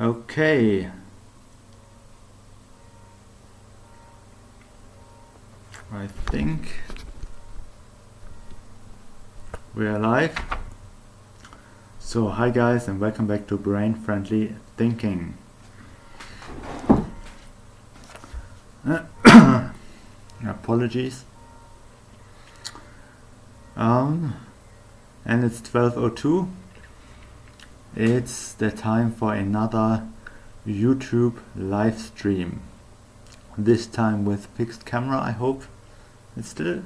Okay. I think we're live. So hi guys and welcome back to Brain Friendly Thinking. Apologies. And it's 12:02. It's the time for another YouTube live stream. This time with fixed camera, I hope. I still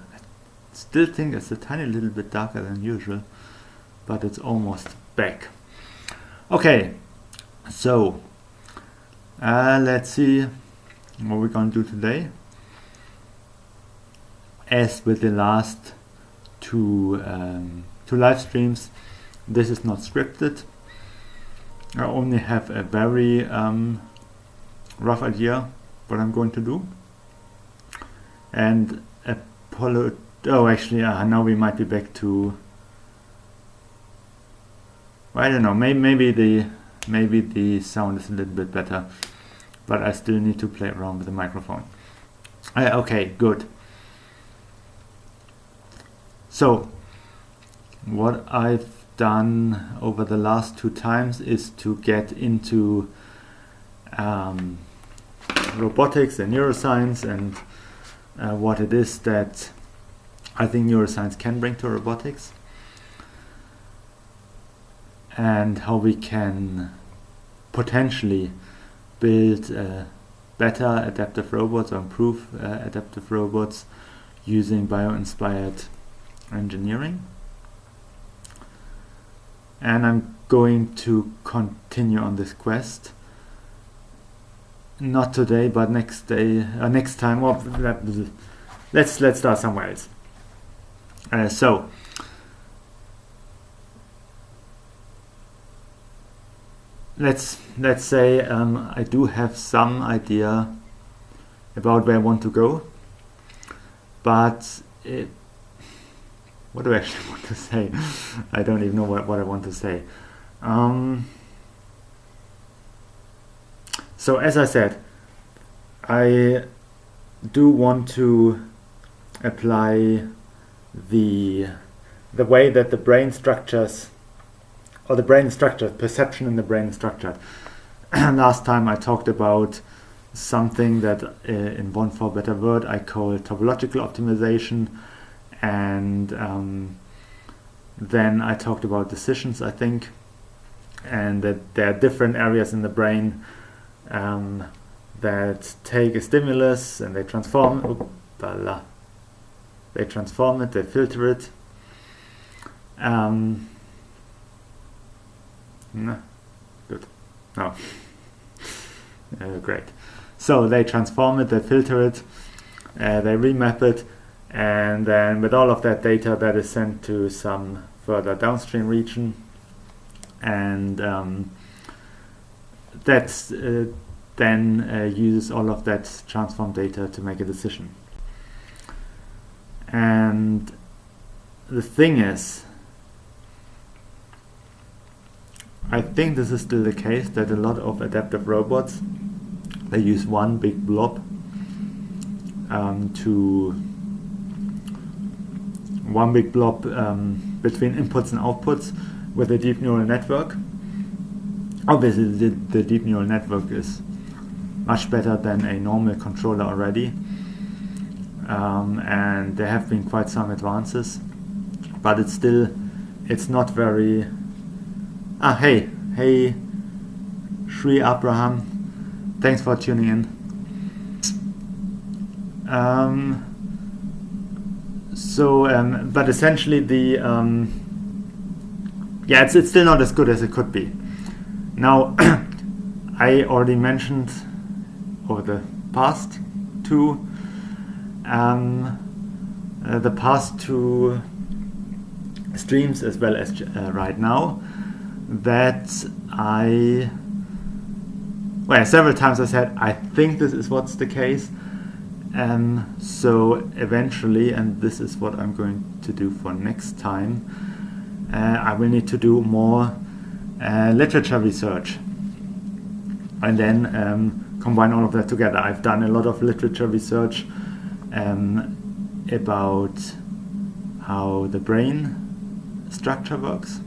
think it's a tiny little bit darker than usual, but it's almost back. Okay, so let's see what we're going to do today. As with the last two live streams, this is not scripted. I only have a very rough idea what I'm going to do. And now we might be back to, I don't know, maybe the sound is a little bit better, but I still need to play around with the microphone. Okay, good. So what I've done over the last two times is to get into robotics and neuroscience and what it is that I think neuroscience can bring to robotics, and how we can potentially build better adaptive robots or improve adaptive robots using bio-inspired engineering. And I'm going to continue on this quest. Not today, but next time. Well, let's start somewhere else. So let's say I do have some idea about where I want to go, but what do I actually want to say? I don't even know what I want to say. So as I said, I do want to apply the way that the brain structures, or the brain structure, perception in the brain is structured. Last time I talked about something that in one for a better word I call topological optimization, and then I talked about decisions, I think, and that there are different areas in the brain that take a stimulus and they transform it, they filter it. No, good. No. Great. So they transform it, they filter it, they remap it, and then with all of that data, that is sent to some further downstream region, and that's then uses all of that transformed data to make a decision. And the thing is, I think this is still the case, that a lot of adaptive robots, they use one big blob between inputs and outputs with a deep neural network. Obviously the deep neural network is much better than a normal controller already, and there have been quite some advances, but it's not very. Hey Shri Abraham, thanks for tuning in. But essentially it's still not as good as it could be. Now, I already mentioned over the past two streams, as well as right now, that several times I said I think this is what's the case. So eventually, and this is what I'm going to do for next time, I will need to do more literature research. and then combine all of that together. I've done a lot of literature research about how the brain structure works,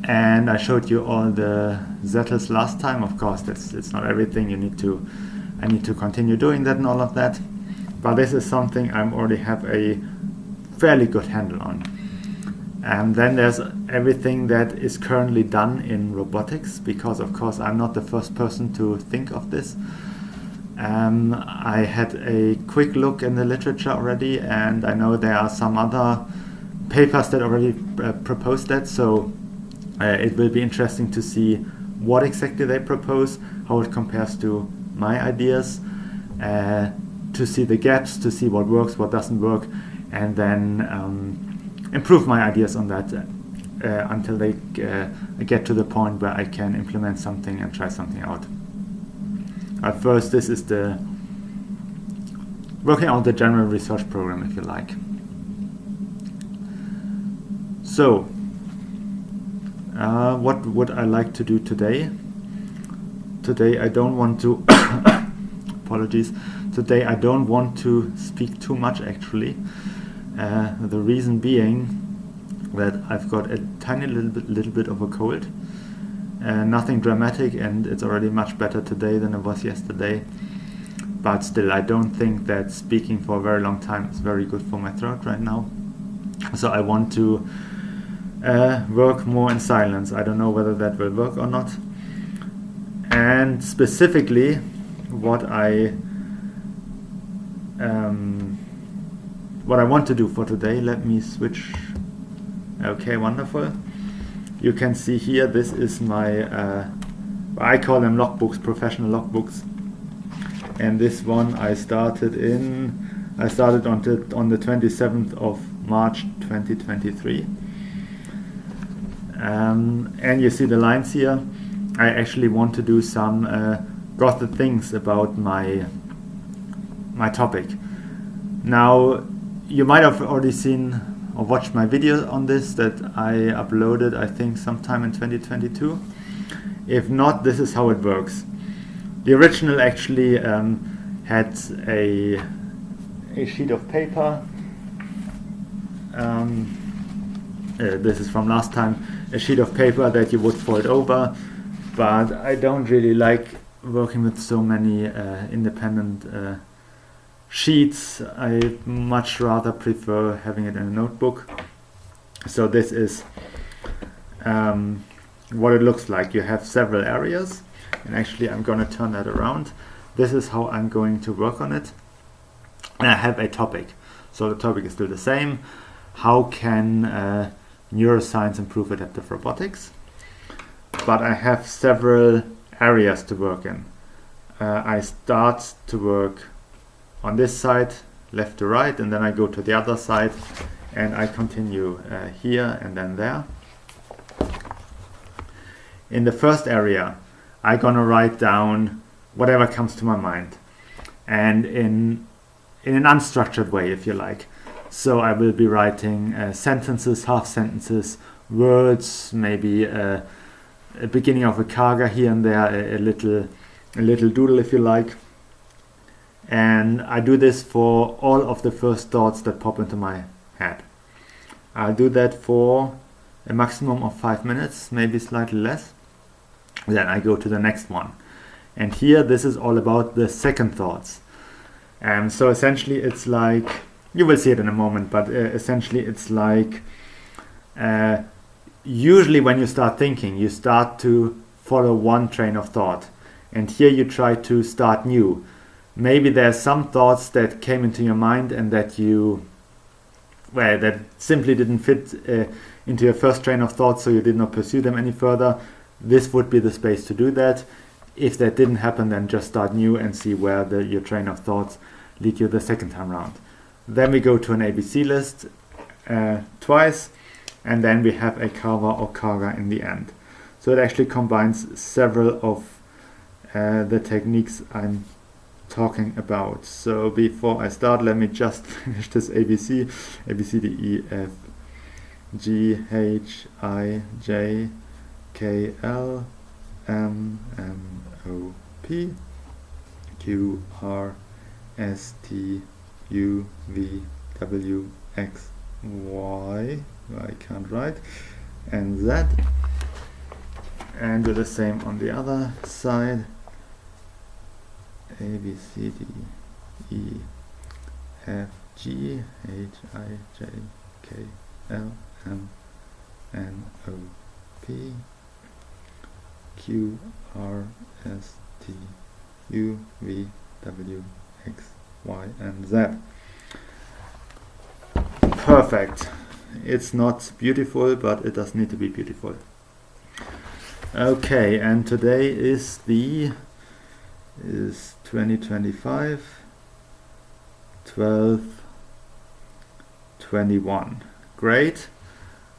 and I showed you all the Zettels last time. Of course, it's not everything. I need to continue doing that and all of that, but this is something I already have a fairly good handle on. And then there's everything that is currently done in robotics, because of course I'm not the first person to think of this. I had a quick look in the literature already, and I know there are some other papers that already propose that, so it will be interesting to see what exactly they propose, how it compares to my ideas, to see the gaps, to see what works, what doesn't work, and then improve my ideas on that until they get to the point where I can implement something and try something out. At first, this is the working out the general research program, if you like. So, what would I like to do today? Today I don't want to apologies. Today I don't want to speak too much, actually. The reason being that I've got a tiny little bit of a cold. Nothing dramatic, and it's already much better today than it was yesterday. But still, I don't think that speaking for a very long time is very good for my throat right now. So I want to work more in silence. I don't know whether that will work or not. And specifically, what I want to do for today, let me switch. Okay, wonderful. You can see here, this is my, I call them logbooks, professional logbooks. And this one I started on the 27th of March 2023. And you see the lines here. I actually want to do some Ghoethe things about my topic. Now, you might have already seen or watched my video on this that I uploaded, I think, sometime in 2022. If not, this is how it works. The original actually had a sheet of paper. This is from last time, a sheet of paper that you would fold over, but I don't really like working with so many independent sheets. I much rather prefer having it in a notebook. So this is what it looks like. You have several areas, and actually I'm going to turn that around. This is how I'm going to work on it. And I have a topic. So the topic is still the same. How can neuroscience improve adaptive robotics? But I have several areas to work in. I start to work on this side, left to right, and then I go to the other side, and I continue here and then there. In the first area, I'm gonna write down whatever comes to my mind, and in an unstructured way, if you like. So I will be writing sentences, half sentences, words, maybe a beginning of a CaGa here and there, a little doodle, if you like. And I do this for all of the first thoughts that pop into my head. I'll do that for a maximum of 5 minutes, maybe slightly less. Then I go to the next one. And here, this is all about the second thoughts. So essentially it's like, you will see it in a moment, but essentially it's like, usually when you start thinking, you start to follow one train of thought. And here you try to start new. Maybe there's some thoughts that came into your mind and that that simply didn't fit into your first train of thought, so you did not pursue them any further. This would be the space to do that. If that didn't happen, then just start new and see where your train of thoughts lead you the second time round. Then we go to an ABC list twice, and then we have a CaWa or CaGa in the end. So it actually combines several of the techniques I'm talking about. So before I start, let me just finish this ABC. A, B, C, D, E, F, G, H, I, J, K, L, M-M-O-P Q-R-S-T-U-V-W-X-Y, I can't write, and Z, and do the same on the other side. A, B, C, D, E, F, G, H, I, J, K, L, M, N, O, P, Q, R, S, T, U, V, W, X, Y, and Z. Perfect. It's not beautiful, but it does need to be beautiful. Okay, and today is 2025 12/21. Great.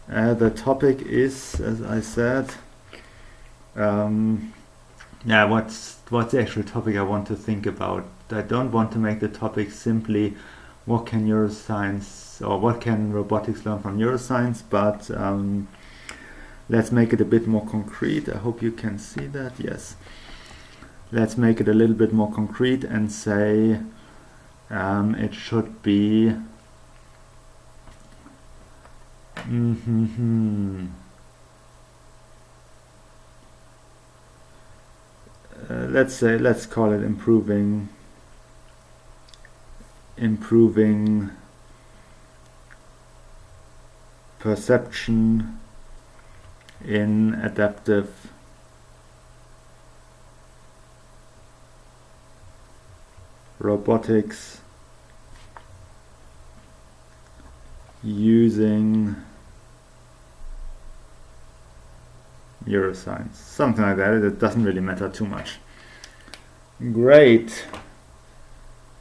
The topic is, as I said, what's the actual topic I want to think about? I don't want to make the topic simply what can neuroscience or what can robotics learn from neuroscience, but let's make it a bit more concrete. I hope you can see that. Yes. Let's make it a little bit more concrete and say it should be let's call it improving perception in adaptive robotics using neuroscience. Something like that. It doesn't really matter too much. Great.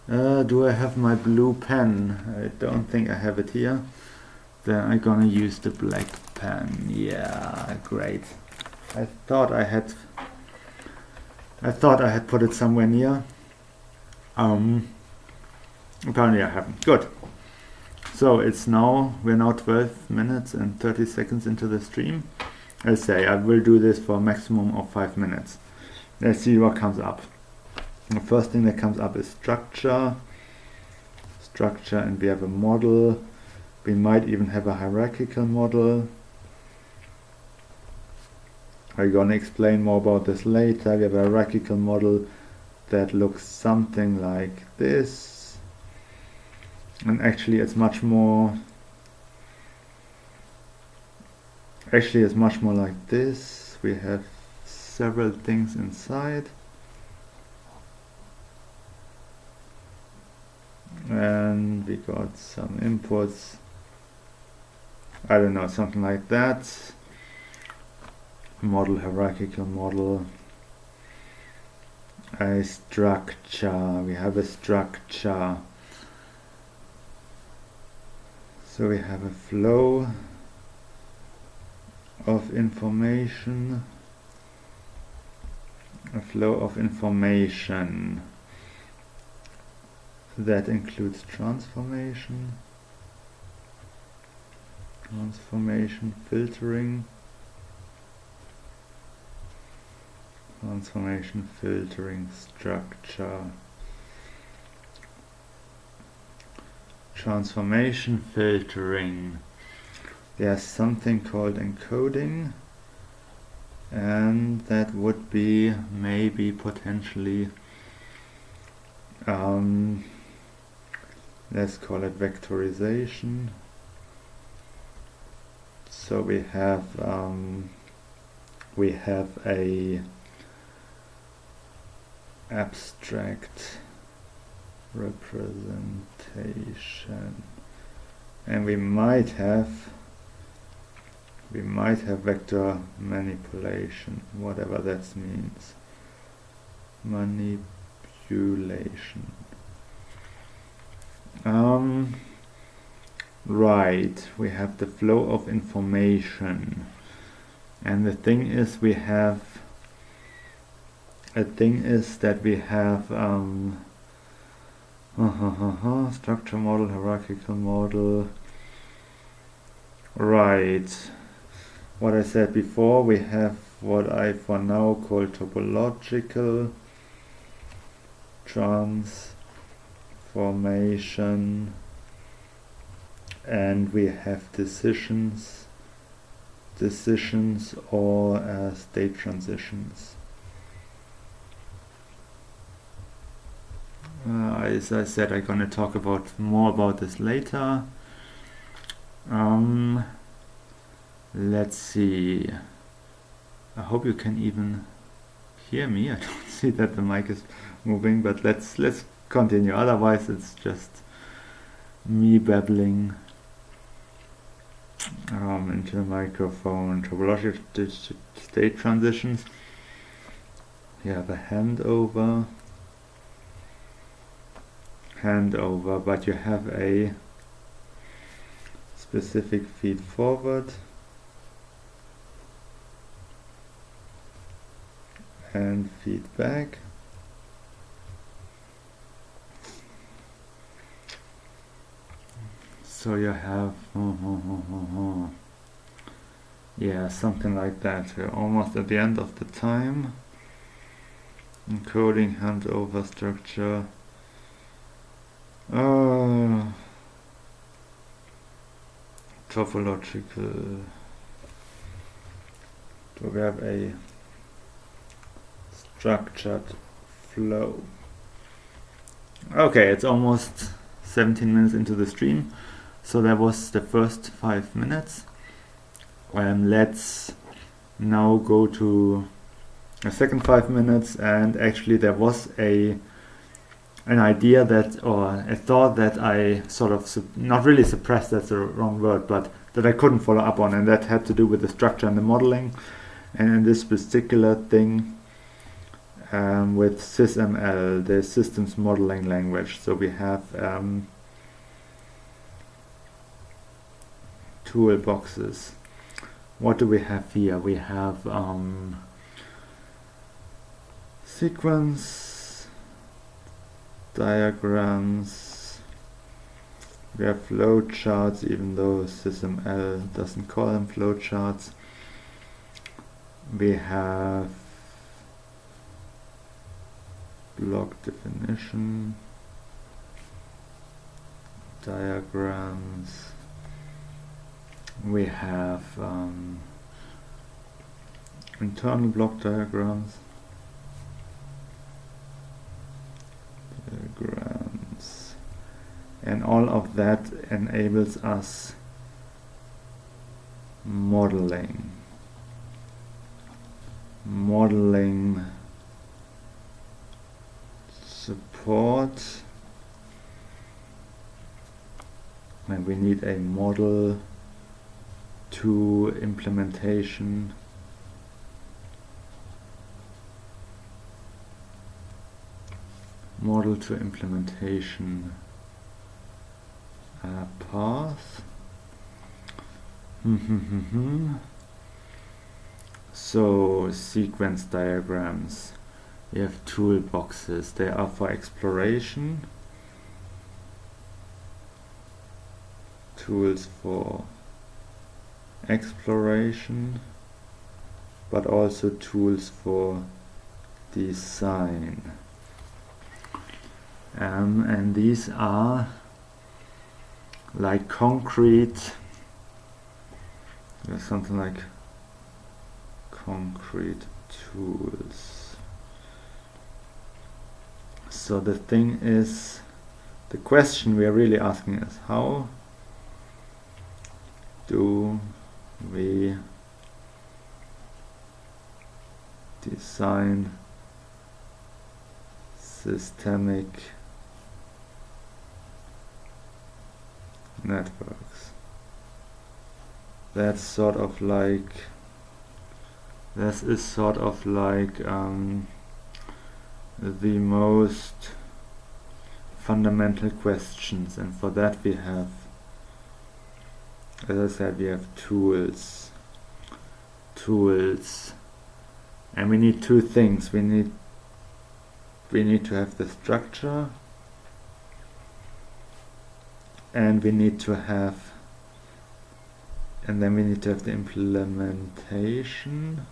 Do I have my blue pen? I don't think I have it here. Then I'm gonna use the black pen. Yeah, great. I thought I had put it somewhere near. Apparently I haven't. Good. So we're now 12 minutes and 30 seconds into the stream. I say I will do this for a maximum of 5 minutes. Let's see what comes up. The first thing that comes up is structure, and we have a model. We might even have a hierarchical model. I'm going to explain more about this later. We have a hierarchical model that looks something like this, and actually it's much more like this. We have several things inside, and we got some inputs, I don't know, something like that. Model, hierarchical model, a structure. We have a structure. So we have a flow of information. That includes transformation, filtering, structure, transformation, filtering. There's something called encoding, and that would be maybe potentially let's call it vectorization. So we have a abstract representation, and we might have vector manipulation, whatever that means. Manipulation. Right, we have the flow of information, and the thing is that we have structure model, hierarchical model. Right, what I said before, we have what I for now call topological transformation, and we have decisions or state transitions. As I said, I'm going to talk more about this later. Let's see. I hope you can even hear me. I don't see that the mic is moving, but let's continue. Otherwise, it's just me babbling into the microphone. Topological state transitions. You have a handover, but you have a specific feed forward and feedback. So you have yeah, something like that. We're almost at the end of the time. Encoding, handover structure. Topological. So we have a structured flow. Okay, it's almost 17 minutes into the stream, so that was the first 5 minutes. Let's now go to the second 5 minutes, and actually there was an idea that, or a thought that I sort of, not really suppressed, that's the wrong word, but that I couldn't follow up on, and that had to do with the structure and the modeling. And in this particular thing, with SysML, the systems modeling language. So we have toolboxes. What do we have here? We have sequence diagrams. We have flow charts, even though SysML doesn't call them flow charts. We have block definition, diagrams. We have internal block diagrams, and all of that enables us modeling support, and we need a model to implementation path. So sequence diagrams, we have toolboxes. They are for exploration, tools for exploration, but also tools for design. And these are like concrete, there's something like concrete tools. So the thing is, the question we are really asking is, how do we design systemic networks? That's sort of like, this is sort of like the most fundamental questions, and for that we have, as I said, we have tools, and we need two things. We need to have the structure, and we need to have, and then we need to have the implementation.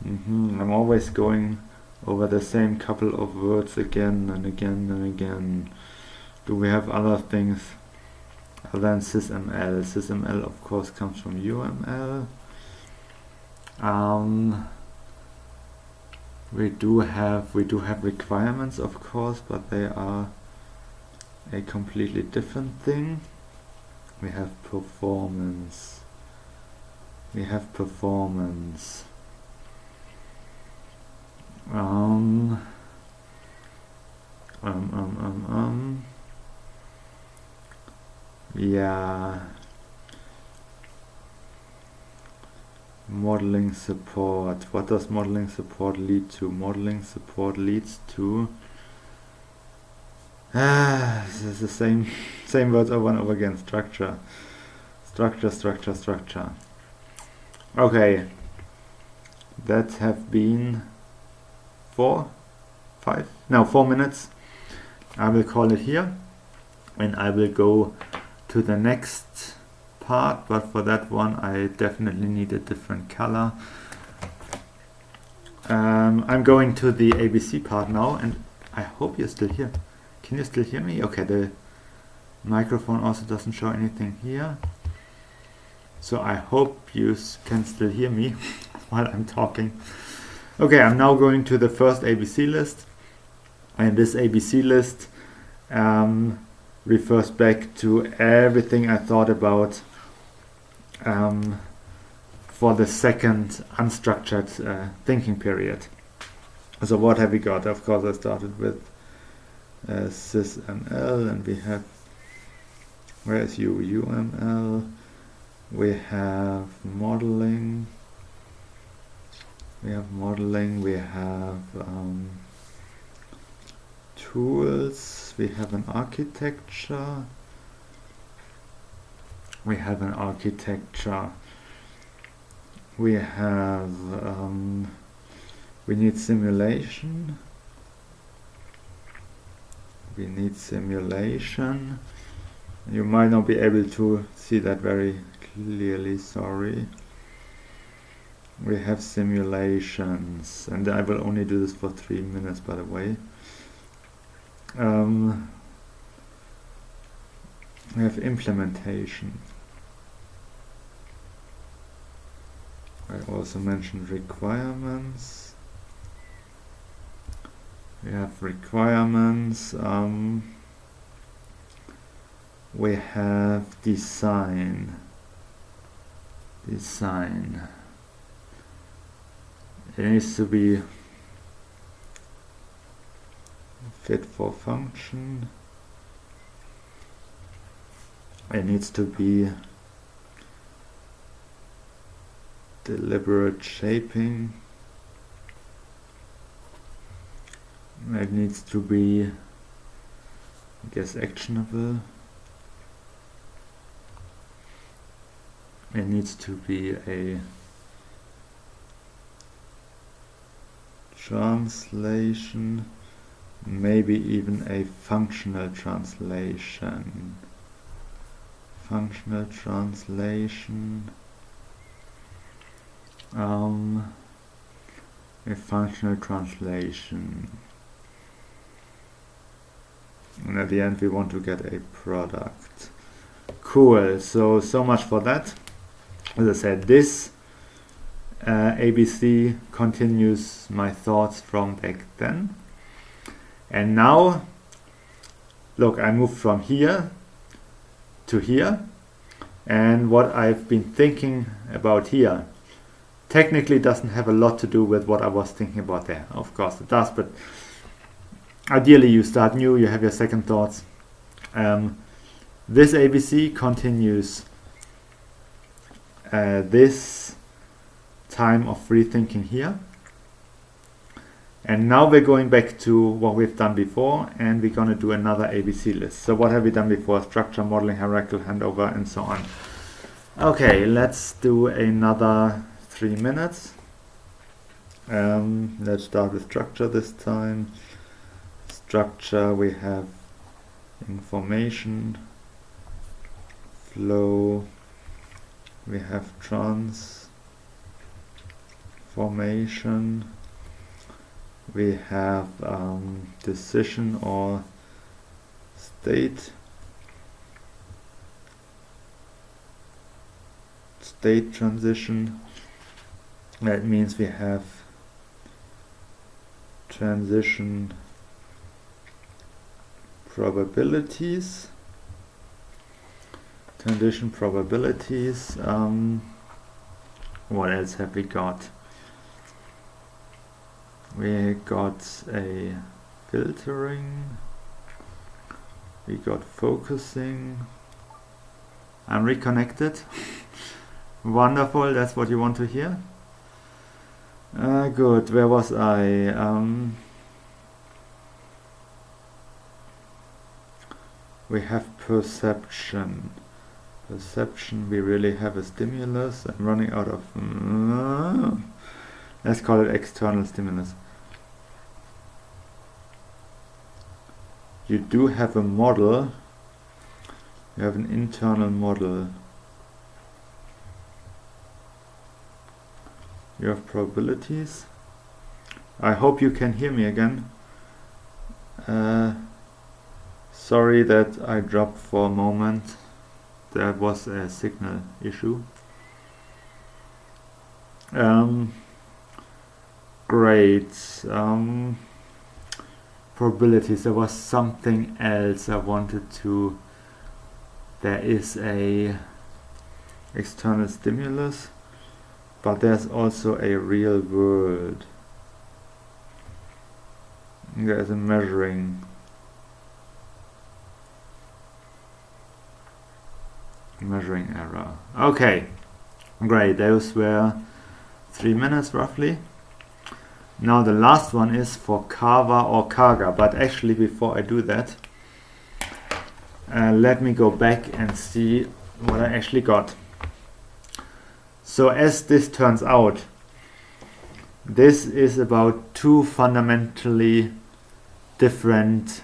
I'm always going over the same couple of words again and again and again. Do we have other things other than sysml? Sysml of course comes from UML. We do have requirements, of course, but they are a completely different thing. We have performance. Yeah. Modeling support. What does modeling support lead to? Modeling support leads to this is the same words over and over again. Structure. Okay. That have been 4 minutes. I will call it here and I will go to the next part, but for that one I definitely need a different color. I'm going to the ABC part now, and I hope you're still here. Can you still hear me? Okay, the microphone also doesn't show anything here, so I hope you can still hear me while I'm talking. Okay, I'm now going to the first ABC list, and this ABC list refers back to everything I thought about for the second unstructured thinking period. So what have we got? Of course I started with sysml, and we have, where is UML? We have modeling, we have tools, we have an architecture, we need simulation, you might not be able to see that very clearly, sorry. We have simulations, and I will only do this for 3 minutes, by the way. We have implementation. I also mentioned requirements. We have requirements. We have design. It needs to be fit for function. It needs to be deliberate shaping. It needs to be, I guess, actionable. It needs to be a translation, maybe even a functional translation. A functional translation. And at the end we want to get a product. Cool, so much for that. As I said, this ABC continues my thoughts from back then. And now, look, I moved from here to here, and what I've been thinking about here technically doesn't have a lot to do with what I was thinking about there. Of course it does, but ideally you start new, you have your second thoughts. This ABC continues this time of free thinking here. And now we're going back to what we've done before, and we're going to do another ABC list. So what have we done before? Structure, modeling, hierarchical handover, and so on. Okay, let's do another 3 minutes. Let's start with structure this time. Structure, we have information, flow, we have formation, we have decision or state transition. That means we have transition probabilities. What else have we got? We got a filtering, we got focusing. I'm reconnected. Wonderful, that's what you want to hear. Good, where was I? We have perception. We really have a stimulus. I'm running out of... let's call it external stimulus. You do have a model. You have an internal model. You have probabilities. I hope you can hear me again. Sorry that I dropped for a moment. There was a signal issue. Great. Probabilities. There was something else I wanted to... There is a external stimulus, but there's also a real world. There's a measuring error. Okay, great. Those were 3 minutes roughly. Now the last one is for CaWa or CaGa, but actually before I do that, let me go back and see what I actually got. So as this turns out, this is about two fundamentally different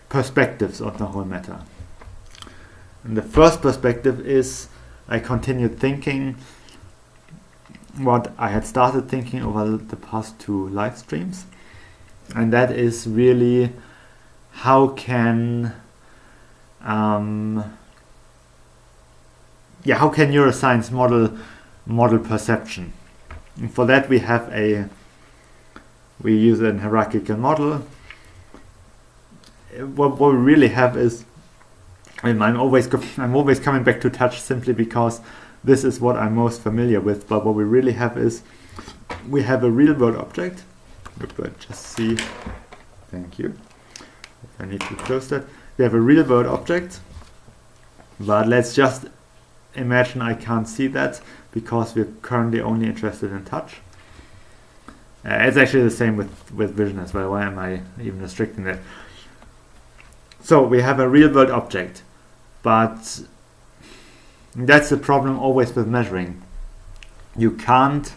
perspectives on the whole matter. And the first perspective is I continued thinking what I had started thinking over the past 2 live streams, and that is really how can neuroscience model perception. And for that we use a hierarchical model. What we really have is, and I'm always coming back to touch simply because this is what I'm most familiar with, but what we really have is we have a real world object. Just see, thank you. I need to close that. We have a real world object, but let's just imagine I can't see that because we're currently only interested in touch. It's actually the same with vision as well. Why am I even restricting that? So we have a real world object, but that's the problem always with measuring. You can't,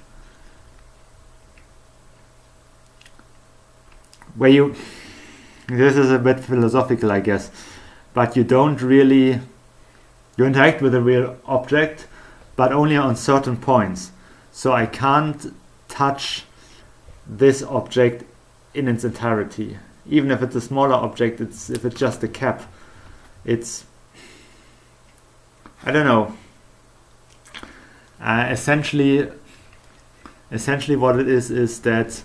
this is a bit philosophical I guess, but you don't really, you interact with a real object, but only on certain points. So I can't touch this object in its entirety. Even if it's a smaller object, if it's just a cap, it's, I don't know. Essentially what it is that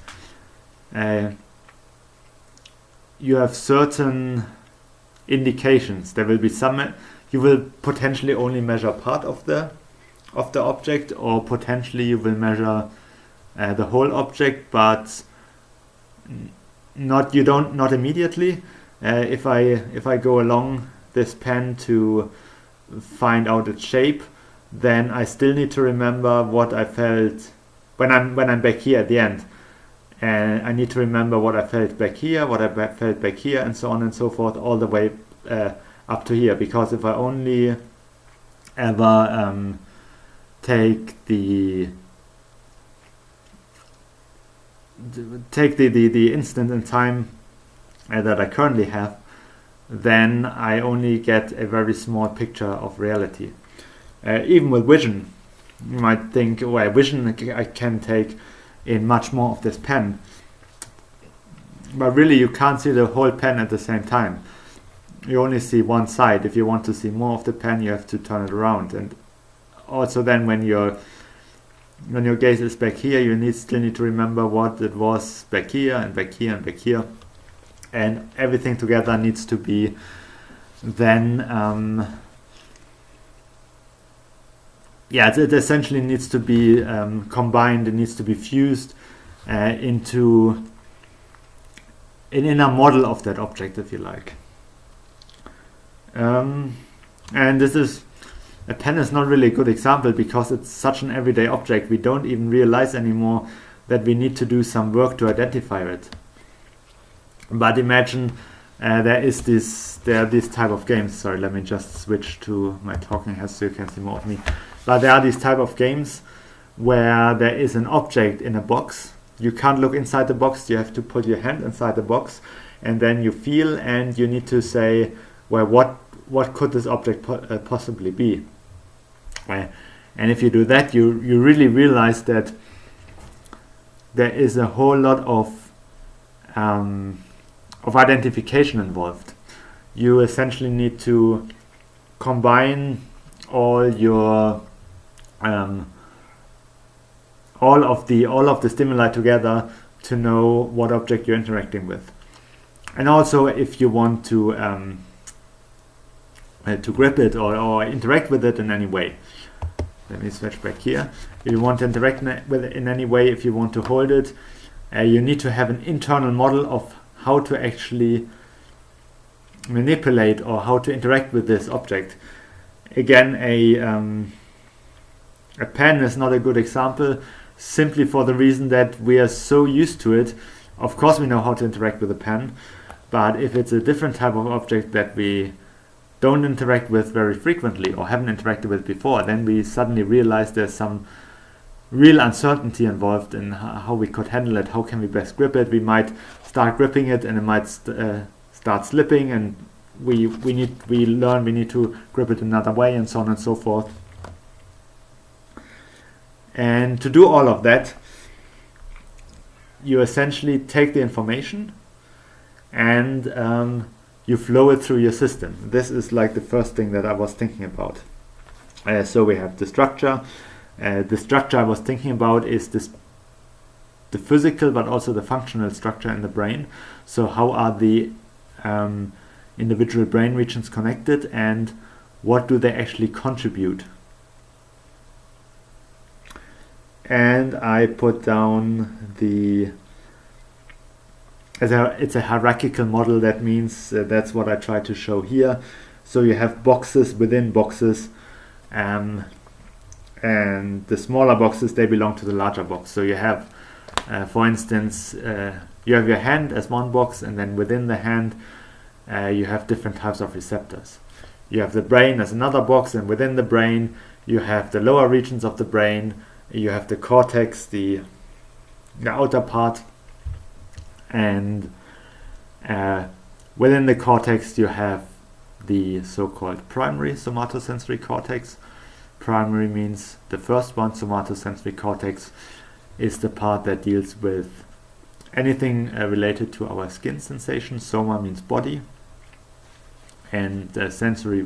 you have certain indications. There will be some, you will potentially only measure part of the object, or potentially you will measure the whole object, but not immediately. If I go along this pen to find out its shape, then I still need to remember what I felt when I'm back here at the end, and I need to remember what I felt back here, what I felt back here, and so on and so forth, all the way up to here. Because if I only ever take the instant in time that I currently have, then I only get a very small picture of reality. Even with vision, You might think, well, vision I can take in much more of this pen. But really you can't see the whole pen at the same time. You only see one side. If you want to see more of the pen, you have to turn it around. And also then when your gaze is back here, you still need to remember what it was back here and back here and back here. And everything together needs to be then, it essentially needs to be combined. It needs to be fused into an inner model of that object, if you like. And a pen is not really a good example because it's such an everyday object. We don't even realize anymore that we need to do some work to identify it. But imagine there are these type of games. Sorry, let me just switch to my talking head so you can see more of me. But there are these type of games where there is an object in a box. You can't look inside the box. You have to put your hand inside the box, and then you feel, and you need to say, well, what could this object possibly be? And if you do that, you really realize that there is a whole lot of identification involved. You essentially need to combine all your all of the stimuli together to know what object you're interacting with. And also, if you want to grip it or interact with it in any way. Let me switch back here. If you want to interact with it in any way, if you want to hold it, you need to have an internal model of how to actually manipulate or how to interact with this object. Again, a pen is not a good example, simply for the reason that we are so used to it. Of course we know how to interact with a pen, but if it's a different type of object that we don't interact with very frequently or haven't interacted with before, then we suddenly realize there's some real uncertainty involved in how we could handle it. How can we best grip it? We might start gripping it and it might start slipping, and we learn we need to grip it another way, and so on and so forth. And to do all of that, you essentially take the information and you flow it through your system. This is like the first thing that I was thinking about. So we have the structure. The structure I was thinking about is the physical but also the functional structure in the brain. So how are the individual brain regions connected, and what do they actually contribute? And I put down it's a hierarchical model. That means that's what I try to show here. So you have boxes within boxes, and the smaller boxes, they belong to the larger box. So you have, for instance, you have your hand as one box, and then within the hand you have different types of receptors. You have the brain as another box, and within the brain you have the lower regions of the brain. You have the cortex, the outer part, and within the cortex you have the so-called primary somatosensory cortex. Primary means the first one. Somatosensory cortex is the part that deals with anything related to our skin sensation. Soma means body, and sensory,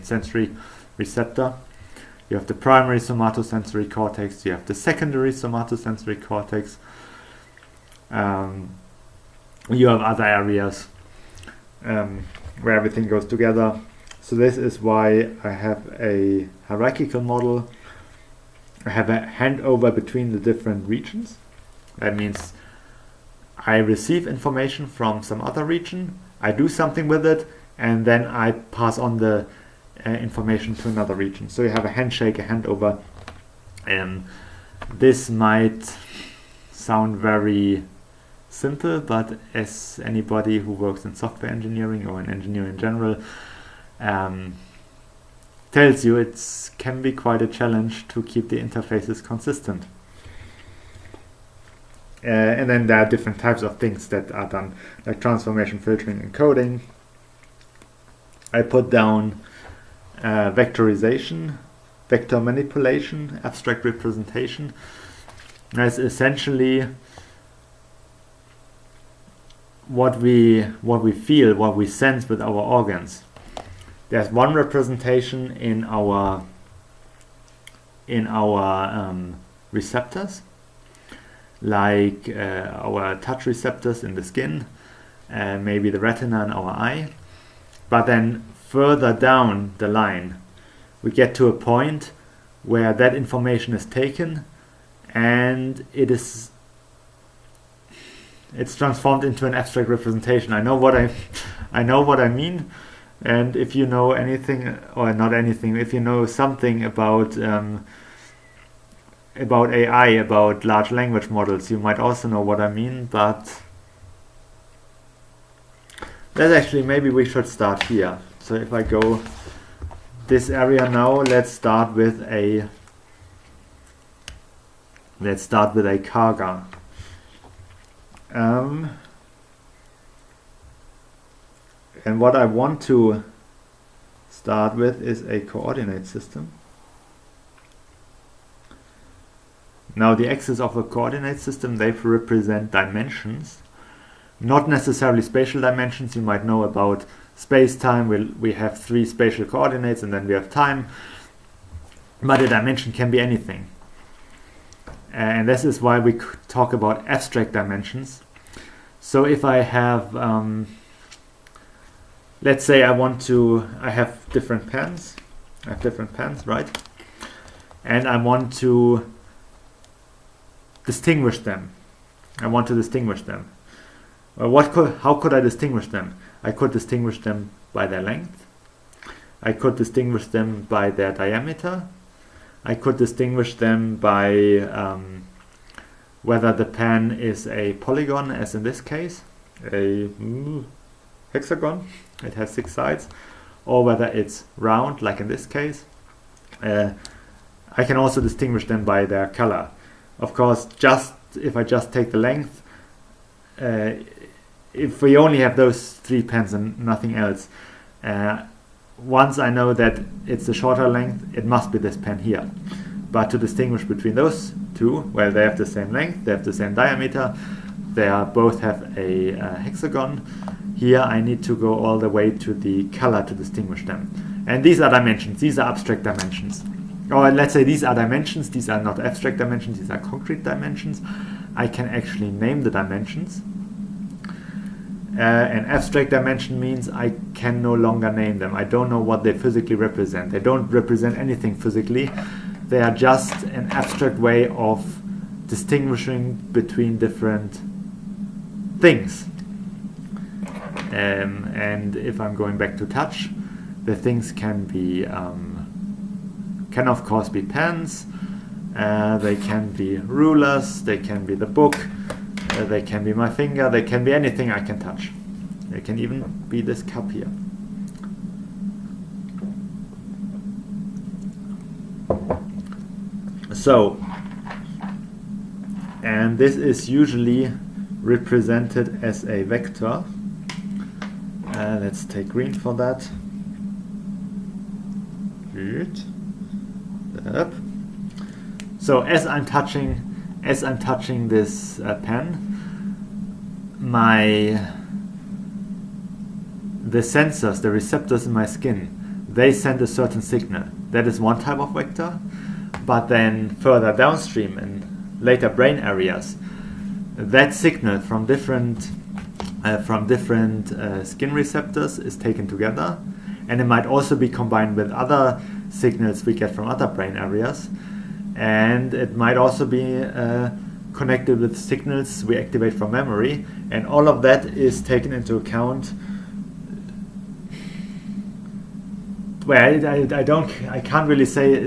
sensory receptor. You have the primary somatosensory cortex, you have the secondary somatosensory cortex, you have other areas where everything goes together. So this is why I have a hierarchical model. I have a handover between the different regions. That means I receive information from some other region, I do something with it, and then I pass on the information to another region. So you have a handshake, a handover. This might sound very simple, but as anybody who works in software engineering or in engineering in general tells you, it can be quite a challenge to keep the interfaces consistent. And then there are different types of things that are done, like transformation, filtering, encoding. I put down vectorization, vector manipulation, abstract representation, is essentially what we feel, what we sense with our organs. There's one representation in our receptors, like our touch receptors in the skin, maybe the retina in our eye. But then further down the line, we get to a point where that information is taken and it's transformed into an abstract representation. I know what I mean. And if you know anything, or not anything, if you know something about AI, about large language models, you might also know what I mean. But maybe we should start here. So if I go this area now, let's start with a CaGa. And what I want to start with is a coordinate system. Now the axes of a coordinate system, they represent dimensions, not necessarily spatial dimensions. You might know about space-time. We have 3 spatial coordinates and then we have time. But a dimension can be anything. And this is why we talk about abstract dimensions. So if I have, let's say I have different pens. Right? And I want to distinguish them. Well, how could I distinguish them? I could distinguish them by their length. I could distinguish them by their diameter. I could distinguish them by whether the pen is a polygon, as in this case, a hexagon, it has 6 sides, or whether it's round, like in this case. I can also distinguish them by their color. Of course, if I just take the length, if we only have those 3 pens and nothing else, once I know that it's the shorter length, it must be this pen here. But to distinguish between those 2, well, they have the same length, they have the same diameter, both have a hexagon. Here I need to go all the way to the color to distinguish them. And these are dimensions, these are abstract dimensions. Or let's say these are dimensions, these are not abstract dimensions, these are concrete dimensions. I can actually name the dimensions. An abstract dimension means I can no longer name them. I don't know what they physically represent. They don't represent anything physically. They are just an abstract way of distinguishing between different things. And if I'm going back to touch, the things can of course be pens. They can be rulers. They can be the book. They can be my finger, they can be anything I can touch. They can even be this cup here. So, and this is usually represented as a vector. Let's take green for that. Good. Up. So as I'm touching this pen, the sensors, the receptors in my skin, they send a certain signal. That is one type of vector. But then further downstream in later brain areas, that signal from different skin receptors is taken together, and it might also be combined with other signals we get from other brain areas. And it might also be connected with signals we activate from memory, and all of that is taken into account. Well, I can't really say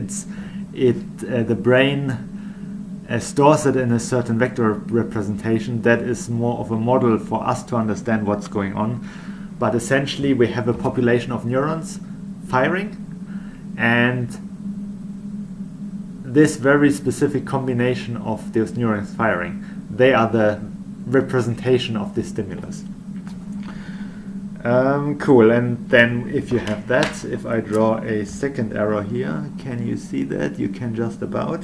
the brain stores it in a certain vector representation. That is more of a model for us to understand what's going on. But essentially, we have a population of neurons firing, and this very specific combination of those neurons firing, they are the representation of this stimulus. Cool, and then if you have that, if I draw a second arrow here, can you see that? You can just about.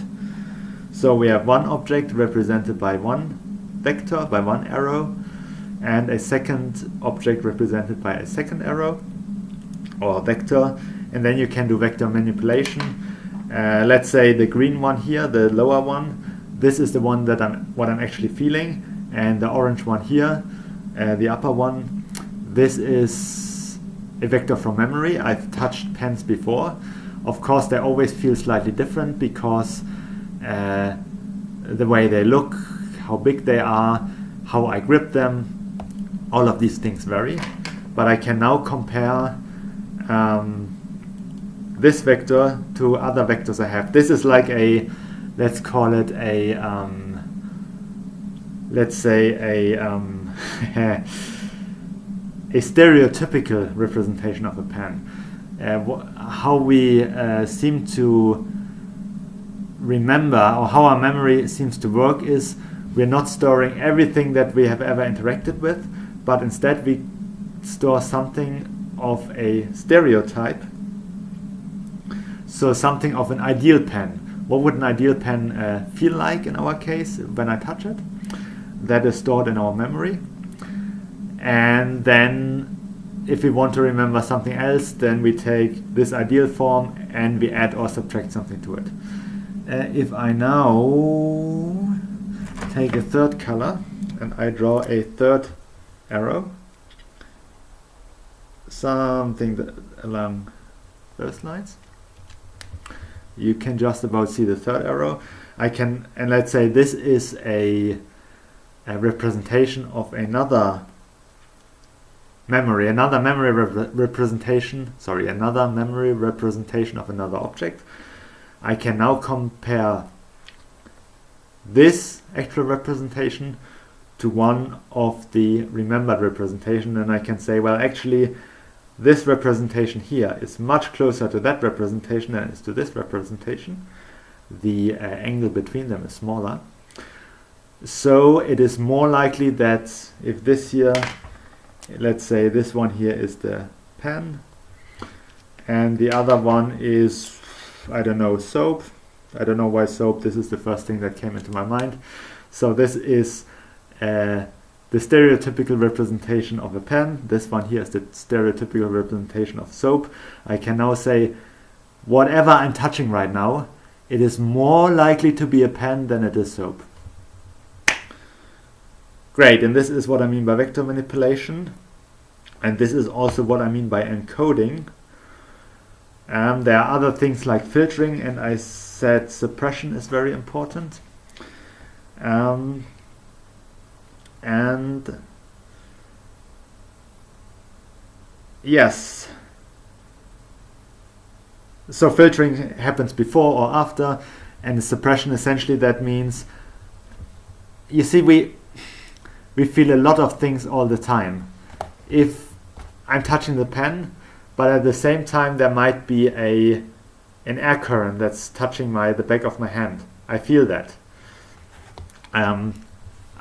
So we have one object represented by one vector, by one arrow, and a second object represented by a second arrow or vector, and then you can do vector manipulation. Let's say the green one here, the lower one, this is the one that I'm actually feeling, and the orange one here, the upper one, this is a vector from memory. I've touched pens before. Of course, they always feel slightly different because the way they look, how big they are, how I grip them, all of these things vary. But I can now compare this vector to other vectors I have. This is like a, let's call it a, let's say a a stereotypical representation of a pen. How we seem to remember, or how our memory seems to work, is we're not storing everything that we have ever interacted with, but instead we store something of a stereotype, so something of an ideal pen. What would an ideal pen feel like in our case when I touch it? That is stored in our memory. And then if we want to remember something else, then we take this ideal form and we add or subtract something to it. If I now take a third color and I draw a third arrow, something that along those lines, you can just about see the third arrow. I can, and let's say this is a representation of another memory, another memory representation of another object. I can now compare this actual representation to one of the remembered representation, and I can say, well, actually this representation here is much closer to that representation than it is to this representation. The angle between them is smaller. So it is more likely that if this here, let's say this one here is the pen, and the other one is, I don't know, soap. I don't know why soap, this is the first thing that came into my mind. So this is the stereotypical representation of a pen. This one here is the stereotypical representation of soap. I can now say, whatever I'm touching right now, it is more likely to be a pen than it is soap. Great, and this is what I mean by vector manipulation, and this is also what I mean by encoding. There are other things like filtering, and I said suppression is very important. And yes, so filtering happens before or after, and the suppression, essentially that means, you see, we feel a lot of things all the time. If I'm touching the pen, but at the same time there might be an air current that's touching the back of my hand. I feel that.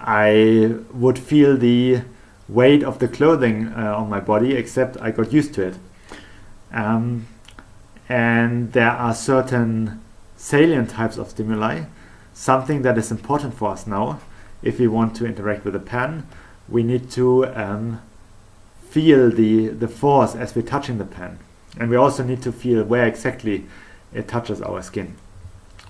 I would feel the weight of the clothing on my body, except I got used to it. And there are certain salient types of stimuli. Something that is important for us now, if we want to interact with a pen, we need to feel the force as we're touching the pen. And we also need to feel where exactly it touches our skin.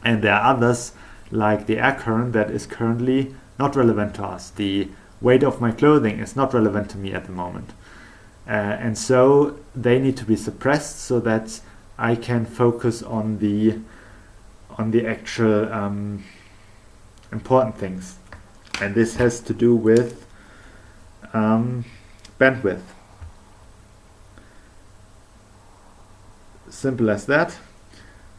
And there are others, like the air current, that is currently not relevant to us. The weight of my clothing is not relevant to me at the moment. And so they need to be suppressed so that I can focus on the actual important things. And this has to do with bandwidth. Simple as that.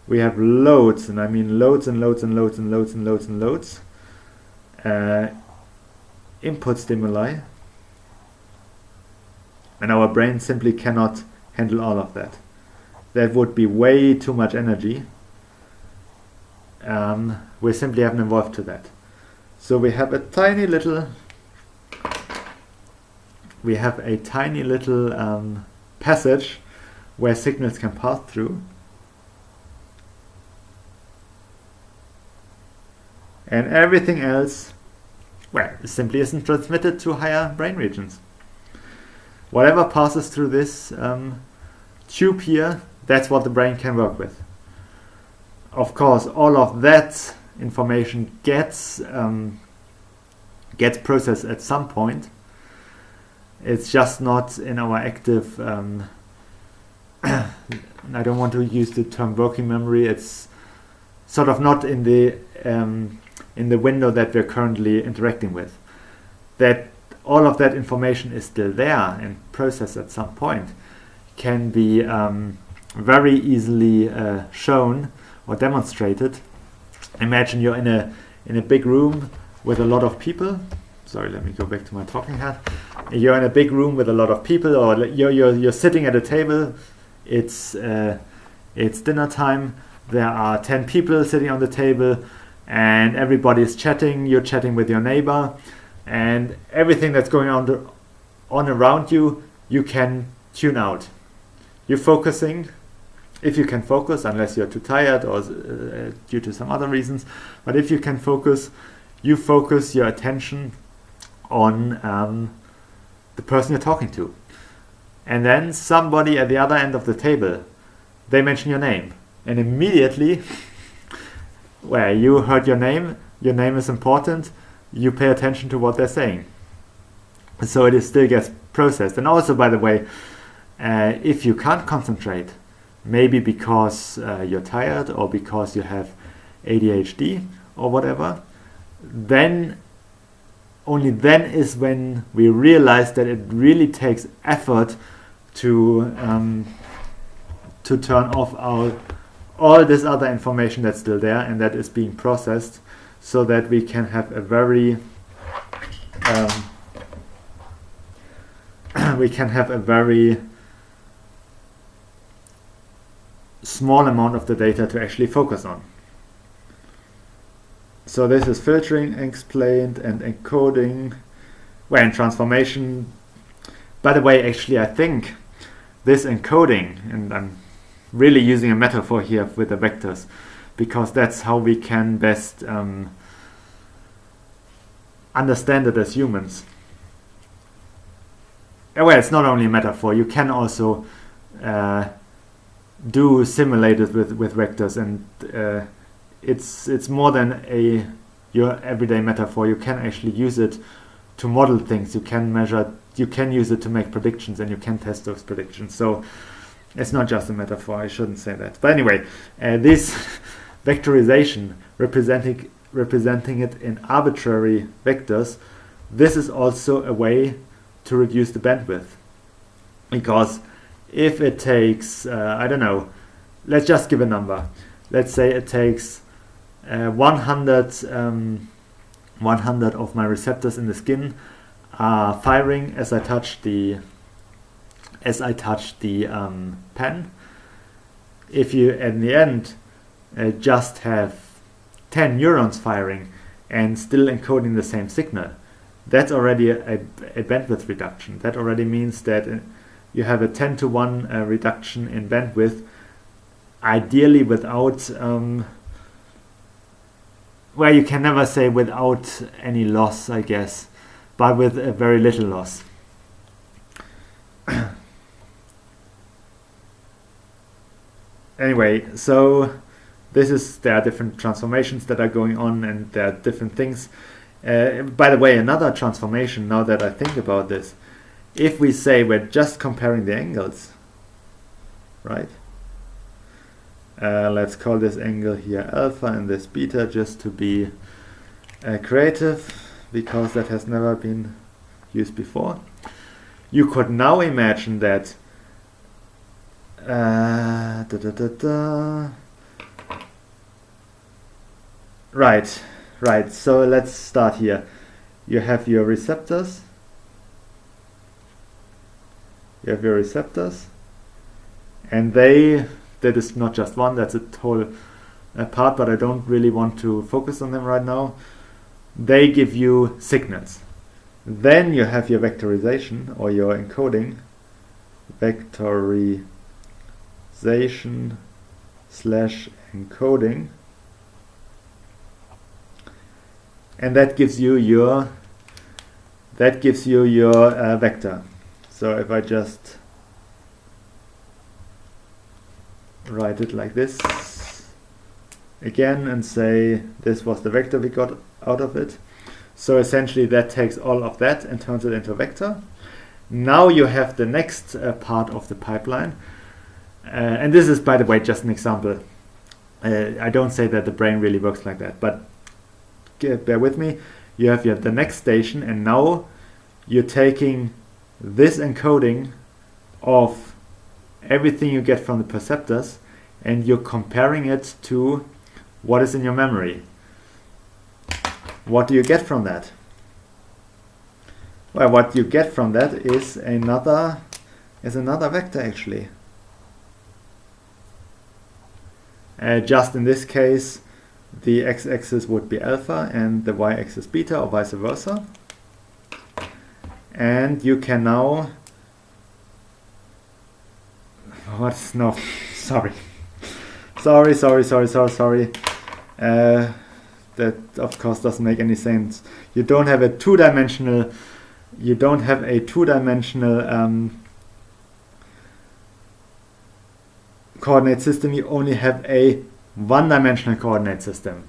We have loads, and I mean loads and loads and loads and loads and loads and loads. Input stimuli, and our brain simply cannot handle all of that. That would be way too much energy. We simply haven't evolved to that. So we have a tiny little we have a tiny little passage where signals can pass through. And everything else, well, simply isn't transmitted to higher brain regions. Whatever passes through this tube here, that's what the brain can work with. Of course, all of that information gets processed at some point. It's just not in our active, I don't want to use the term working memory, it's sort of not in the window that we're currently interacting with. That all of that information is still there and processed at some point can be very easily shown or demonstrated. Imagine you're in a big room with a lot of people. Sorry, let me go back to my talking head. You're in a big room with a lot of people, or you're sitting at a table. It's dinner time. There are 10 people sitting on the table, and everybody is chatting. You're chatting with your neighbor, and everything that's going on around you, you can tune out. You're focusing, if you can focus, unless you're too tired or due to some other reasons. But if you can focus, you focus your attention on the person you're talking to. And then somebody at the other end of the table, they mention your name. And immediately, well, you heard your name is important, you pay attention to what they're saying. So it still gets processed. And also, by the way, if you can't concentrate, maybe because you're tired or because you have ADHD or whatever, then only then is when we realize that it really takes effort to turn off all this other information that's still there and that is being processed, so that we can have a very small amount of the data to actually focus on. So this is filtering explained and encoding, well, and transformation. By the way, actually, I think this encoding, and I'm really using a metaphor here with the vectors, because that's how we can best understand it as humans. Well, it's not only a metaphor. You can also do simulated with vectors, and it's more than your everyday metaphor. You can actually use it to model things. You can measure. You can use it to make predictions, and you can test those predictions. So it's not just a metaphor. I shouldn't say that. But anyway, this vectorization, representing it in arbitrary vectors, this is also a way to reduce the bandwidth. Because if it takes, I don't know, let's just give a number. Let's say it takes 100 of my receptors in the skin are firing as I touch the pen. If you in the end just have 10 neurons firing and still encoding the same signal, that's already a bandwidth reduction. That already means that you have a 10-to-1 reduction in bandwidth, ideally without well, you can never say without any loss, I guess, but with a very little loss. Anyway, so there are different transformations that are going on, and there are different things. By the way, another transformation, now that I think about this, if we say we're just comparing the angles, right? Let's call this angle here alpha and this beta, just to be creative, because that has never been used before. You could now imagine that Right, so let's start here. You have your receptors. And that is not just one, that's a whole part, but I don't really want to focus on them right now. They give you signals. Then you have your vectorization or your encoding, vectorization slash encoding, and that gives you your vector. So if I just write it like this again and say this was the vector we got out of it. So essentially that takes all of that and turns it into a vector. Now you have the next part of the pipeline. And this is, by the way, just an example. I don't say that the brain really works like that, but bear with me. You have the next station, and now you're taking this encoding of everything you get from the perceptors and you're comparing it to what is in your memory. What do you get from that? Well, what you get from that is another vector, actually. Just in this case, the x-axis would be alpha and the y-axis beta, or vice versa. And you can now... Sorry. That of course doesn't make any sense. You don't have a two-dimensional coordinate system. You only have a one-dimensional coordinate system.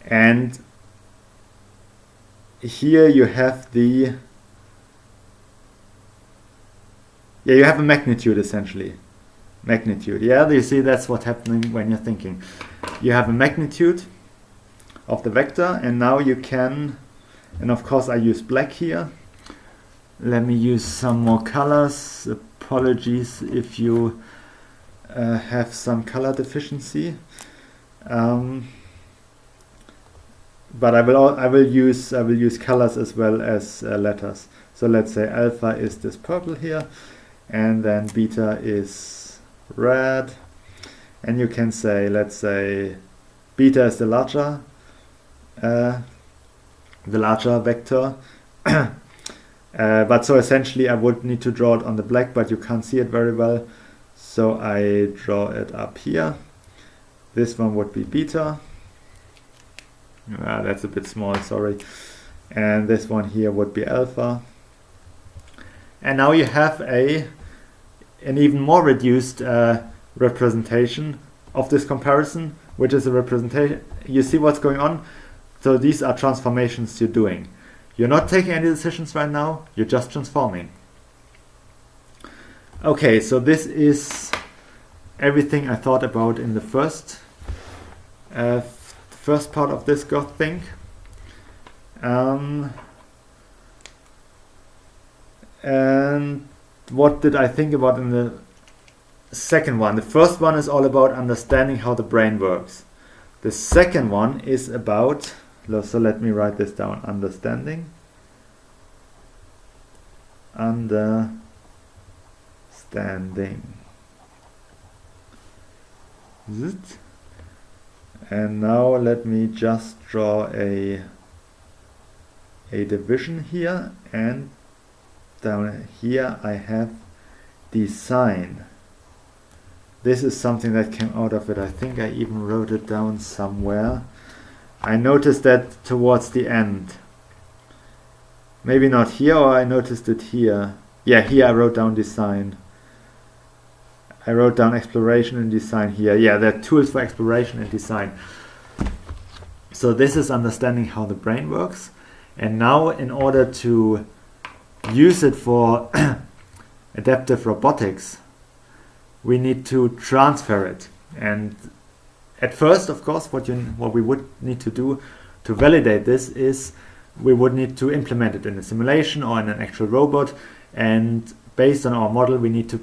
And here you have you have a magnitude, essentially. Magnitude, yeah, you see that's what's happening when you're thinking. You have a magnitude of the vector, and now you can, and of course I use black here. Let me use some more colors. Apologies if you have some color deficiency. But I will use colors as well as letters. So let's say alpha is this purple here, and then beta is red, and you can say, let's say beta is the larger vector. But so essentially I would need to draw it on the black, but you can't see it very well, so I draw it up here. This one would be beta. That's a bit small, sorry. And this one here would be alpha. And now you have an even more reduced representation of this comparison, which is a representation. You see what's going on? So these are transformations you're doing. You're not taking any decisions right now, you're just transforming. Okay, so this is everything I thought about in the first part of this Ghoethe Think. And what did I think about in the second one? The first one is all about understanding how the brain works. The second one is about, so let me write this down, understanding. And now let me just draw a division here, and down here I have design. This is something that came out of it. I think I even wrote it down somewhere. I noticed that towards the end. Maybe not here, or I noticed it here. Yeah, here I wrote down design. I wrote down exploration and design here. Yeah, there are tools for exploration and design. So this is understanding how the brain works. And now in order to use it for adaptive robotics, we need to transfer it. And at first, of course, what we would need to do to validate this is we would need to implement it in a simulation or in an actual robot, and based on our model we need to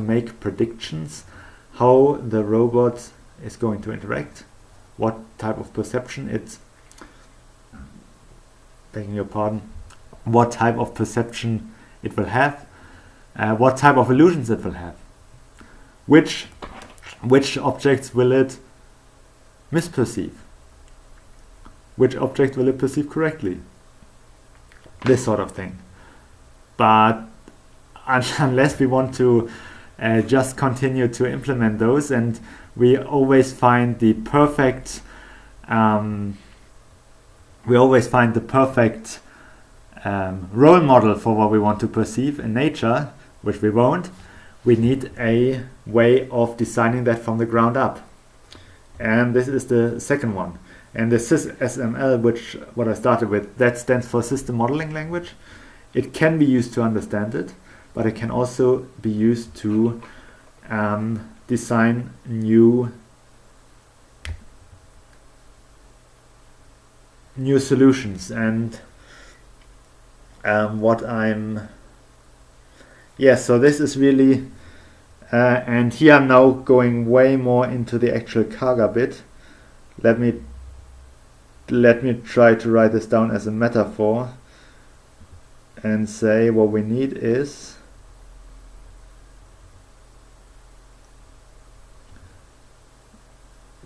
make predictions how the robot is going to interact, what type of perception what type of perception it will have, what type of illusions it will have, which objects will it misperceive, which object will it perceive correctly. this sort of thing. But unless we want to just continue to implement those, and we always find the perfect role model for what we want to perceive in nature, which we won't, we need a way of designing that from the ground up. And this is the second one. And the SysML, which what I started with, that stands for System Modeling Language. It can be used to understand it, but it can also be used to design new solutions. And so this is really, and here I'm now going way more into the actual CaGa bit. Let me try to write this down as a metaphor and say what we need is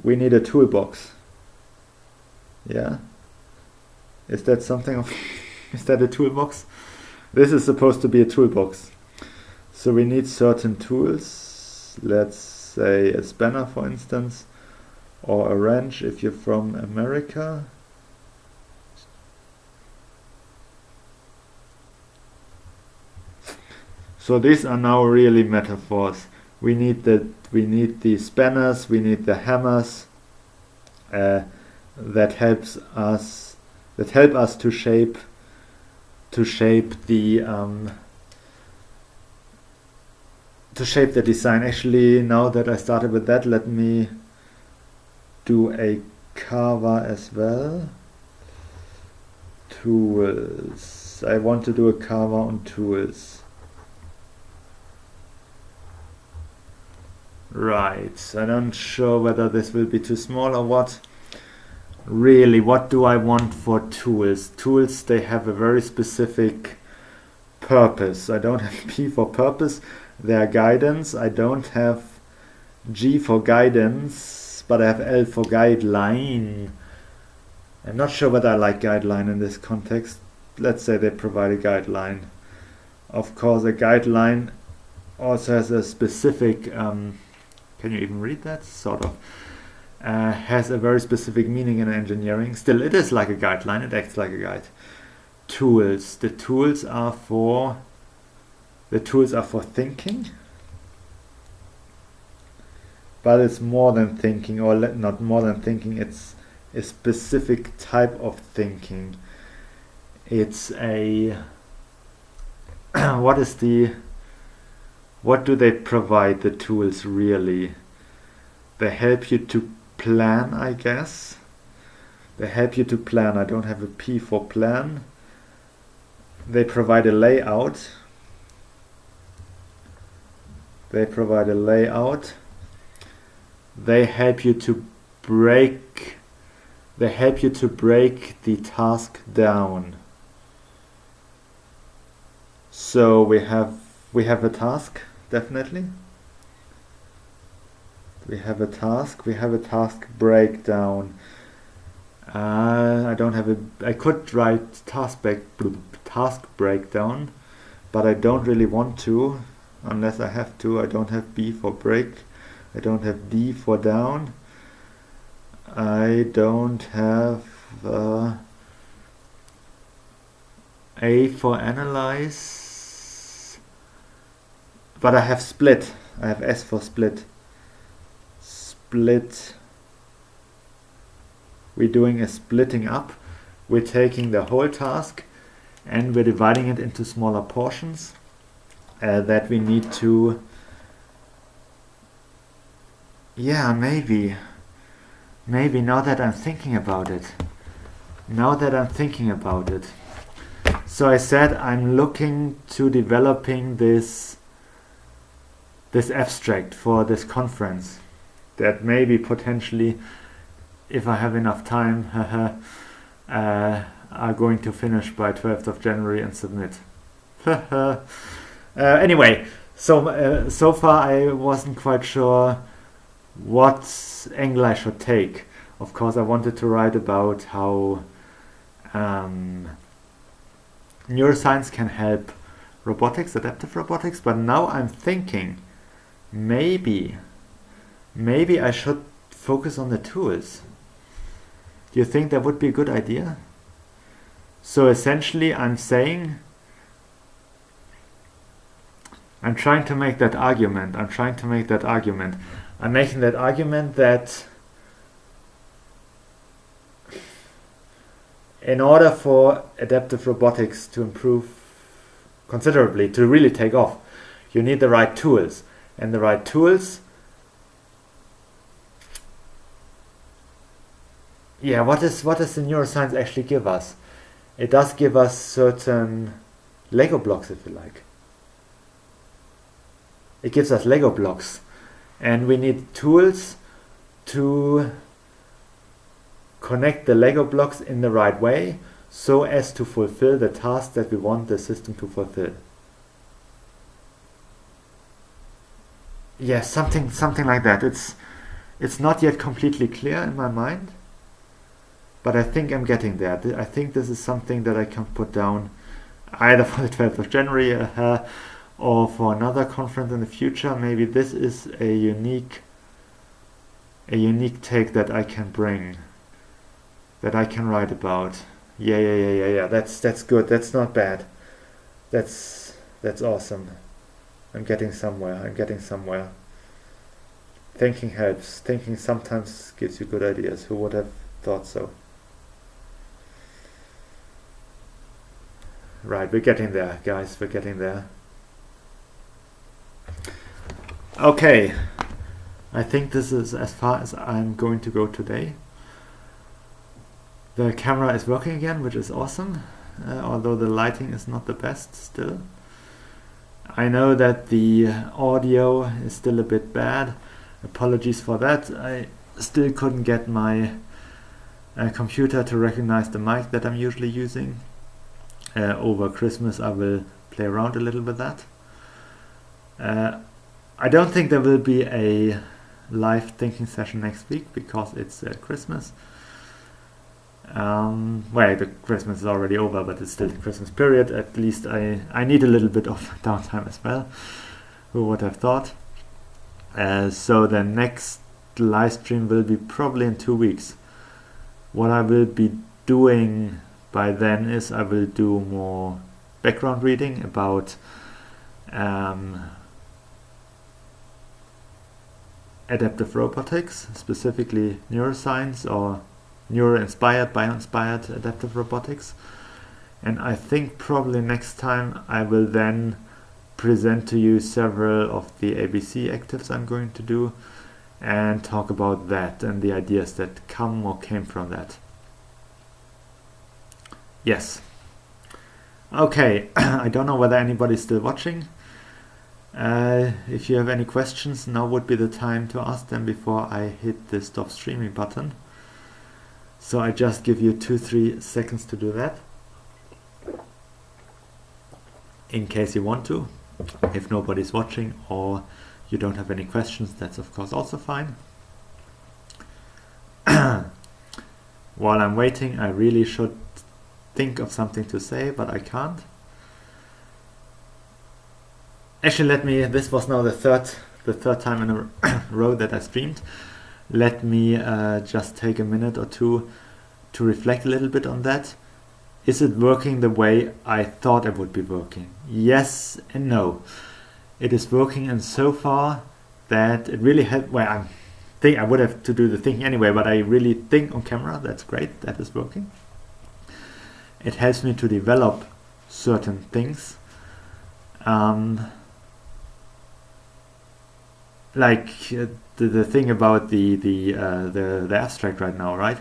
we need a toolbox. Yeah? Is that something of is that a toolbox? This is supposed to be a toolbox. So we need certain tools, let's say a spanner for instance, or a wrench if you're from America. So these are now really metaphors. We need the spanners, we need the hammers that help us to shape the design. Actually, now that I started with that, let me do a CaWa as well. Tools. I want to do a CaWa on tools. Right. I'm not sure whether this will be too small or what. Really, what do I want for tools? Tools, they have a very specific purpose. I don't have P for purpose. They are guidance. I don't have G for guidance, but I have L for guideline. I'm not sure whether I like guideline in this context. Let's say they provide a guideline. Of course, a guideline also has a specific, can you even read that? Sort of. Has a very specific meaning in engineering. Still, it is like a guideline. It acts like a guide. Tools. The tools are for thinking, but it's more than thinking, or not more than thinking. It's a specific type of thinking. It's a what do they provide, the tools really? They help you to plan, I guess. They help you to plan. I don't have a P for plan. They provide a layout. They provide a layout. They help you to break the task down. So we have a task, definitely. We have a task breakdown. I could write task breakdown, but I don't really want to, unless I have to. I don't have B for break. I don't have D for down. I don't have A for analyze, but I have split. I have S for split. Split. We're doing a splitting up. We're taking the whole task and we're dividing it into smaller portions that we need to, maybe now that I'm thinking about it. So I said I'm looking to developing this abstract for this conference that maybe potentially, if I have enough time, are going to finish by 12th of January and submit. Anyway, so far I wasn't quite sure what angle I should take. Of course, I wanted to write about how neuroscience can help robotics, adaptive robotics, but now I'm thinking maybe I should focus on the tools. Do you think that would be a good idea? So essentially I'm saying, I'm trying to make that argument. I'm making that argument that in order for adaptive robotics to improve considerably, to really take off, you need the right tools. And the right tools, what does the neuroscience actually give us? It does give us certain Lego blocks, if you like. It gives us Lego blocks. And we need tools to connect the Lego blocks in the right way so as to fulfill the task that we want the system to fulfill. Yes, something like that. It's not yet completely clear in my mind, but I think I'm getting there. I think this is something that I can put down either for the 12th of January or for another conference in the future. Maybe this is a unique take that I can bring, that I can write about. Yeah. That's good. That's not bad. That's awesome. I'm getting somewhere. Thinking helps. Thinking sometimes gives you good ideas. Who would have thought so? Right, we're getting there, guys. We're getting there. Okay. I think this is as far as I'm going to go today. The camera is working again, which is awesome. Although the lighting is not the best still. I know that the audio is still a bit bad. Apologies for that. I still couldn't get my computer to recognize the mic that I'm usually using. Over Christmas I will play around a little with that. I don't think there will be a live thinking session next week because it's Christmas. The Christmas is already over, but it's still the Christmas period. At least I need a little bit of downtime as well. Who would have thought? So the next live stream will be probably in 2 weeks. What I will be doing by then is I will do more background reading about adaptive robotics, specifically neuroscience or neuro-inspired, bio-inspired adaptive robotics. And I think probably next time I will then present to you several of the ABC actives I'm going to do and talk about that and the ideas that come or came from that. Yes. Okay, I don't know whether anybody's still watching. If you have any questions, now would be the time to ask them before I hit the stop streaming button. So I just give you 2-3 seconds to do that, in case you want to. If nobody's watching or you don't have any questions, that's of course also fine. While I'm waiting, I really should think of something to say, but I can't. Actually, this was now the third time in a row that I streamed. Let me just take a minute or two to reflect a little bit on that. Is it working the way I thought it would be working? Yes and no. It is working in so far that it really helped. Well, I would have to do the thinking anyway, but I really think on camera. That's great. That is working. It helps me to develop certain things. Like the thing about the abstract right now, right?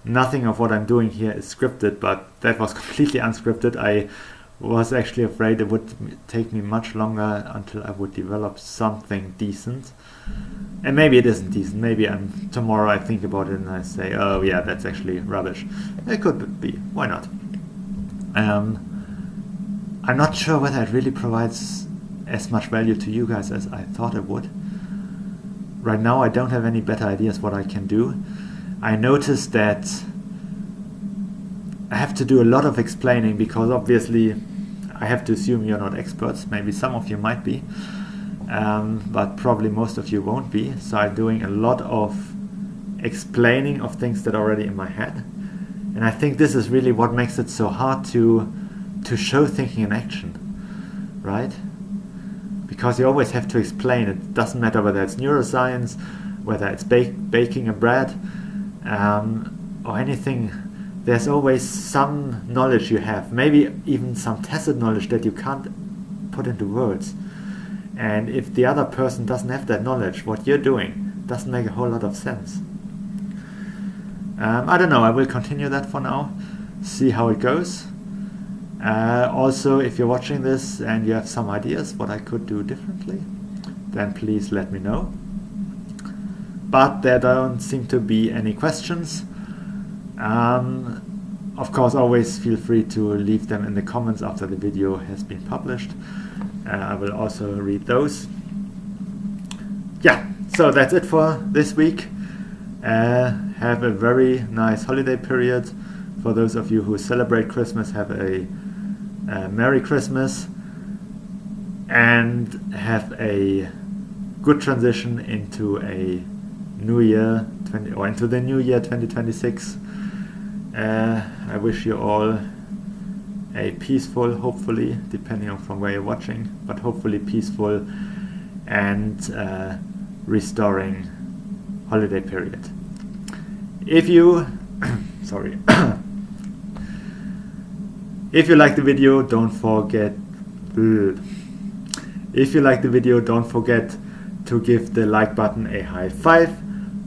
Nothing of what I'm doing here is scripted, but that was completely unscripted. I was actually afraid it would take me much longer until I would develop something decent. And maybe it isn't decent. Maybe tomorrow I think about it and I say, oh yeah, that's actually rubbish. It could be. Why not? I'm not sure whether it really provides as much value to you guys as I thought it would. Right now I don't have any better ideas what I can do. I noticed that I have to do a lot of explaining, because obviously I have to assume you're not experts. Maybe some of you might be, but probably most of you won't be. So I'm doing a lot of explaining of things that are already in my head. And I think this is really what makes it so hard to show thinking in action, right? Because you always have to explain. It doesn't matter whether it's neuroscience, whether it's baking a bread, or anything. There's always some knowledge you have, maybe even some tacit knowledge that you can't put into words. And if the other person doesn't have that knowledge, what you're doing doesn't make a whole lot of sense. I don't know, I will continue that for now, see how it goes. Also, if you're watching this and you have some ideas what I could do differently, then please let me know. But there don't seem to be any questions. Of course, always feel free to leave them in the comments after the video has been published. I will also read those. Yeah, so that's it for this week. Have a very nice holiday period. For those of you who celebrate Christmas, have a Merry Christmas, and have a good transition into a new year, into the new year 2026. I wish you all a peaceful, hopefully, depending on from where you're watching, but hopefully peaceful and restoring holiday period. If you sorry if you like the video, don't forget to give the like button a high five.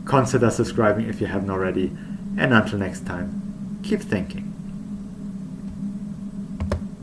Consider subscribing if you haven't already, and until next time, keep thinking.